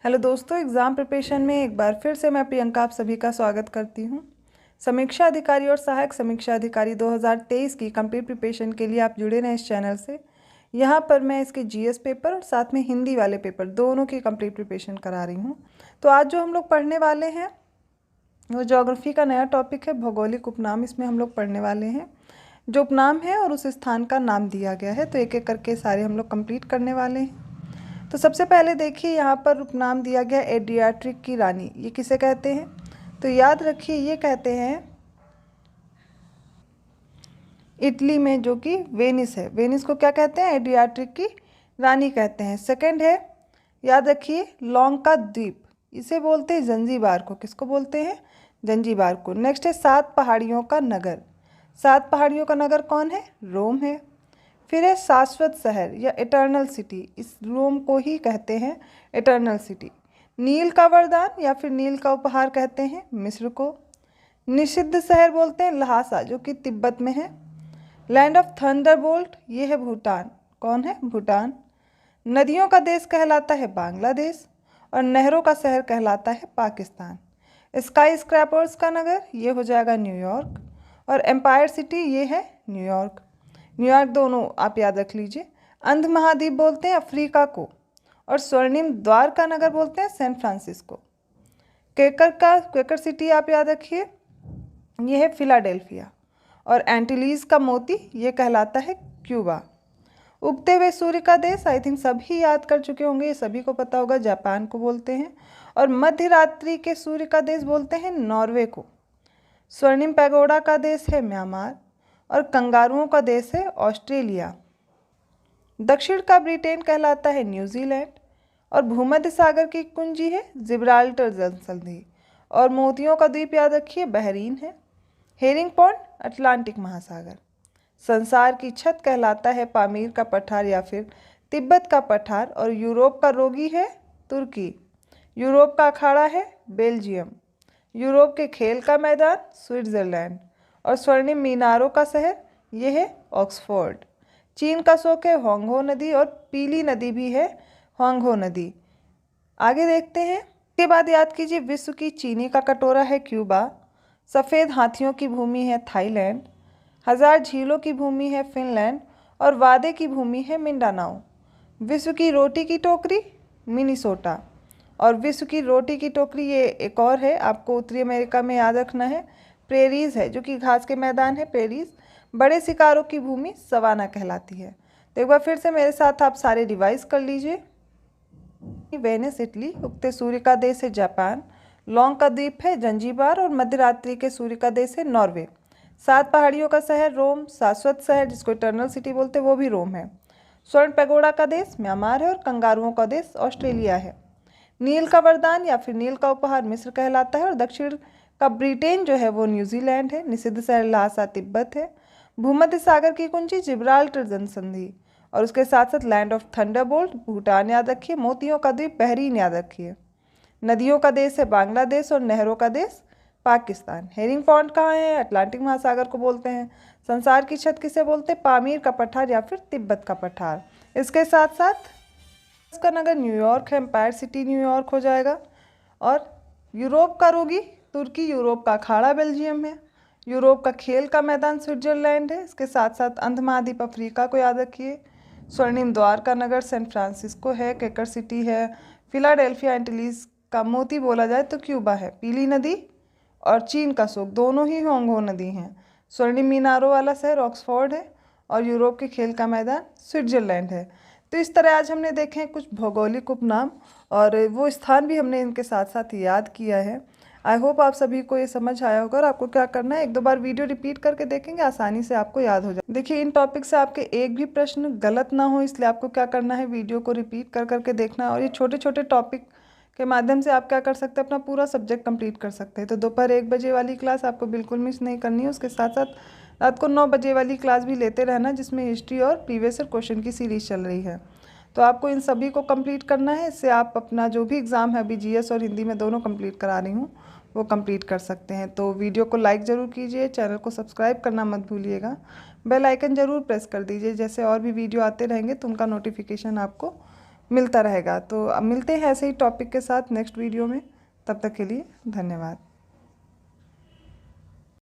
Hello दोस्तों, exam preparation में एक बार फिर से मैं प्रियंका आप सभी का स्वागत करती हूं। समीक्षा अधिकारी और सहायक समीक्षा अधिकारी 2023 की कंप्लीट प्रिपरेशन के लिए आप जुड़े रहें इस चैनल से। यहां पर मैं इसके जीएस पेपर और साथ में हिंदी वाले पेपर दोनों की कंप्लीट प्रिपरेशन करा रही हूं। तो आज जो हम लोग पढ़ने वाले हैं वो ज्योग्राफी का नया टॉपिक है, भौगोलिक उपनाम। इसमें हम लोग पढ़ने वाले हैं जो उपनाम है और उस स्थान का नाम दिया गया है। तो एक एक करके सारे हम लोग कंप्लीट करने वाले हैं। तो सबसे पहले देखिए, यहाँ पर उपनाम दिया गया एड्रियाटिक की रानी। ये किसे कहते हैं? तो याद रखिए, ये कहते हैं इटली में जो कि वेनिस है। वेनिस को क्या कहते हैं? एड्रियाटिक की रानी कहते हैं। सेकंड है, याद रखिए, लौंका द्वीप, इसे बोलते हैं जंजीबार को। किसको बोलते हैं? जंजीबार को। नेक्स्ट है सात पहाड़ियों का नगर। सात पहाड़ियों का नगर कौन है? रोम है। फिर है शाश्वत शहर या इटर्नल सिटी, इस रोम को ही कहते हैं इटर्नल सिटी। नील का वरदान या फिर नील का उपहार कहते हैं मिस्र को। निषिद्ध शहर बोलते हैं लहासा, जो कि तिब्बत में है। लैंड ऑफ थंडरबोल्ट, ये है भूटान। कौन है? भूटान। नदियों का देश कहलाता है बांग्लादेश और नहरों का शहर कहलाता है पाकिस्तान। स्काई स्क्रैपर्स का नगर, ये हो जाएगा न्यूयॉर्क। और एम्पायर सिटी, ये है न्यूयॉर्क। न्यूयॉर्क दोनों आप याद रख लीजिए। अंध महाद्वीप बोलते हैं अफ्रीका को और स्वर्णिम द्वार का नगर बोलते हैं सैन फ्रांसिस्को। क्वेकर सिटी आप याद रखिए, ये है फिलाडेल्फिया। और एंटीलीज का मोती, ये कहलाता है क्यूबा। उगते हुए सूर्य का देश, आई थिंक सभी याद कर चुके होंगे, ये सभी को पता होगा, जापान को बोलते हैं। और मध्य रात्रि के सूर्य का देश बोलते हैं नॉर्वे को। स्वर्णिम पैगोडा का देश है म्यांमार और कंगारुओं का देश है ऑस्ट्रेलिया। दक्षिण का ब्रिटेन कहलाता है न्यूजीलैंड और भूमध्य सागर की कुंजी है जिब्राल्टर जल संधि। और मोतियों का द्वीप याद रखिए बहरीन है। हेरिंग पॉन्ड, अटलांटिक महासागर। संसार की छत कहलाता है पामीर का पठार या फिर तिब्बत का पठार। और यूरोप का रोगी है तुर्की। यूरोप का अखाड़ा है बेल्जियम। यूरोप के खेल का मैदान स्विट्जरलैंड। और स्वर्णिम मीनारों का शहर, ये है ऑक्सफोर्ड। चीन का शोक है होंगहो नदी और पीली नदी भी है होंगहो नदी। आगे देखते हैं। इसके बाद याद कीजिए, विश्व की चीनी का कटोरा है क्यूबा। सफ़ेद हाथियों की भूमि है थाईलैंड। हजार झीलों की भूमि है फिनलैंड और वादे की भूमि है मिंडानाओ। विश्व की रोटी की टोकरी मिनीसोटा। और विश्व की रोटी की टोकरी, ये एक और है, आपको उत्तरी अमेरिका में याद रखना है, प्रेरीज है, जो कि घास के मैदान है प्रेरीज। बड़े शिकारों की भूमि सवाना कहलाती है। तो एक बार फिर से मेरे साथ आप सारे रिवाइज कर लीजिए। वेनिस इटली, उगते सूर्य का देश है जापान, लौंग का द्वीप है जंजीबार और मध्य रात्रि के सूर्य का देश है नॉर्वे। सात पहाड़ियों का शहर रोम, शाश्वत शहर जिसको इटर्नल सिटी बोलते हैं वो भी रोम है। स्वर्ण पैगोडा का देश म्यांमार है और कंगारुओं का देश ऑस्ट्रेलिया है। नील का वरदान या फिर नील का उपहार मिस्र कहलाता है और दक्षिण का ब्रिटेन जो है वो न्यूजीलैंड है। निषिद्ध शहर लहासा तिब्बत है। भूमध्य सागर की कुंजी जिब्राल्टर जनसंधि और उसके साथ साथ लैंड ऑफ थंडरबोल्ट भूटान याद रखिए। मोतियों का द्वीप बहरीन याद रखिए। नदियों का देश है बांग्लादेश और नहरों का देश पाकिस्तान। हेरिंग पॉन्ड कहाँ है? अटलांटिक महासागर को बोलते हैं। संसार की छत किसे बोलते हैं? पामीर का पठार या फिर तिब्बत का पठार। इसके साथ साथ इसका नगर न्यूयॉर्क है, एम्पायर सिटी न्यूयॉर्क हो जाएगा। और यूरोप का रोगी तुर्की, यूरोप का अखाड़ा बेल्जियम है, यूरोप का खेल का मैदान स्विट्जरलैंड है। इसके साथ साथ अंध महाद्वीप अफ्रीका को याद रखिए। स्वर्णिम द्वार का नगर सैन फ्रांसिस्को है। केकर सिटी है फिलाडेल्फिया। एंटीलीज का मोती बोला जाए तो क्यूबा है। पीली नदी और चीन का शोक दोनों ही होंगहो नदी हैं। स्वर्णिम मीनारों वाला शहर ऑक्सफोर्ड है और यूरोप के खेल का मैदान स्विट्जरलैंड है। तो इस तरह आज हमने देखे हैं कुछ भौगोलिक उपनाम और वो स्थान भी हमने इनके साथ साथ याद किया है। आई होप आप सभी को ये समझ आया होगा। और आपको क्या करना है, एक दो बार वीडियो रिपीट करके देखेंगे, आसानी से आपको याद हो जाए। देखिए, इन टॉपिक से आपके एक भी प्रश्न गलत ना हो, इसलिए आपको क्या करना है, वीडियो को रिपीट कर करके देखना है। और ये छोटे छोटे टॉपिक के माध्यम से आप क्या कर सकते हैं, अपना पूरा सब्जेक्ट कंप्लीट कर सकते हैं। तो दोपहर 1 बजे वाली क्लास आपको बिल्कुल मिस नहीं करनी है। उसके साथ साथ रात को 9 बजे वाली क्लास भी लेते रहना, जिसमें हिस्ट्री और प्रीवियस ईयर क्वेश्चन की सीरीज चल रही है। तो आपको इन सभी को कंप्लीट करना है। इससे आप अपना जो भी एग्ज़ाम है, अभी जीएस और हिंदी में दोनों कंप्लीट करा रही हूँ, वो कंप्लीट कर सकते हैं। तो वीडियो को लाइक ज़रूर कीजिए, चैनल को सब्सक्राइब करना मत भूलिएगा, बेल आइकन ज़रूर प्रेस कर दीजिए। जैसे और भी वीडियो आते रहेंगे तो उनका नोटिफिकेशन आपको मिलता रहेगा। तो अब मिलते हैं ऐसे ही टॉपिक के साथ नेक्स्ट वीडियो में। तब तक के लिए धन्यवाद।